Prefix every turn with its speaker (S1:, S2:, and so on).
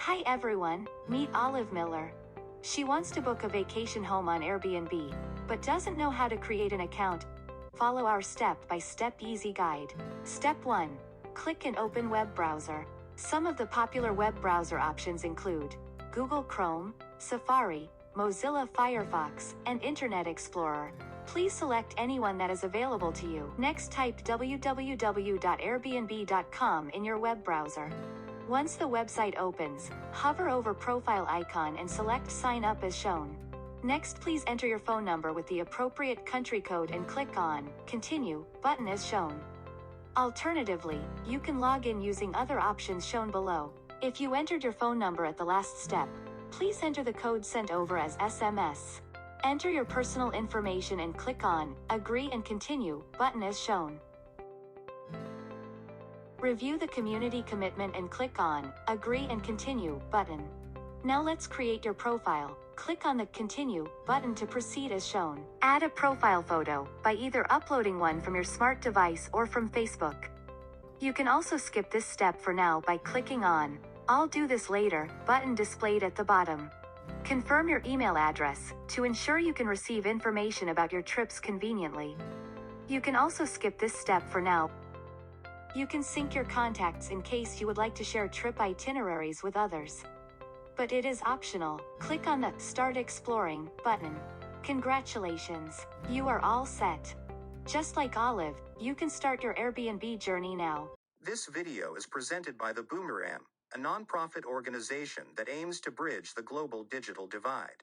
S1: Hi everyone, meet Olive Miller. She wants to book a vacation home on Airbnb, but doesn't know how to create an account. Follow our step-by-step easy guide. Step 1. Click and open web browser. Some of the popular web browser options include Google Chrome, Safari, Mozilla Firefox, and Internet Explorer. Please select any one that is available to you. Next, type www.airbnb.com in your web browser. Once the website opens, hover over profile icon and select sign up as shown. Next, please enter your phone number with the appropriate country code and click on Continue button as shown. Alternatively, you can log in using other options shown below. If you entered your phone number at the last step, please enter the code sent over as SMS. Enter your personal information and click on Agree and Continue button as shown. Review the community commitment and click on Agree and Continue button. Now let's create your profile. Click on the Continue button to proceed as shown. Add a profile photo by either uploading one from your smart device or from Facebook. You can also skip this step for now by clicking on I'll do this later button displayed at the bottom. Confirm your email address to ensure you can receive information about your trips conveniently. You can also skip this step for now. You can sync your contacts in case you would like to share trip itineraries with others. But it is optional. Click on the Start Exploring button. Congratulations, you are all set. Just like Olive, you can start your Airbnb journey now.
S2: This video is presented by the Boomerem, a non-profit organization that aims to bridge the global digital divide.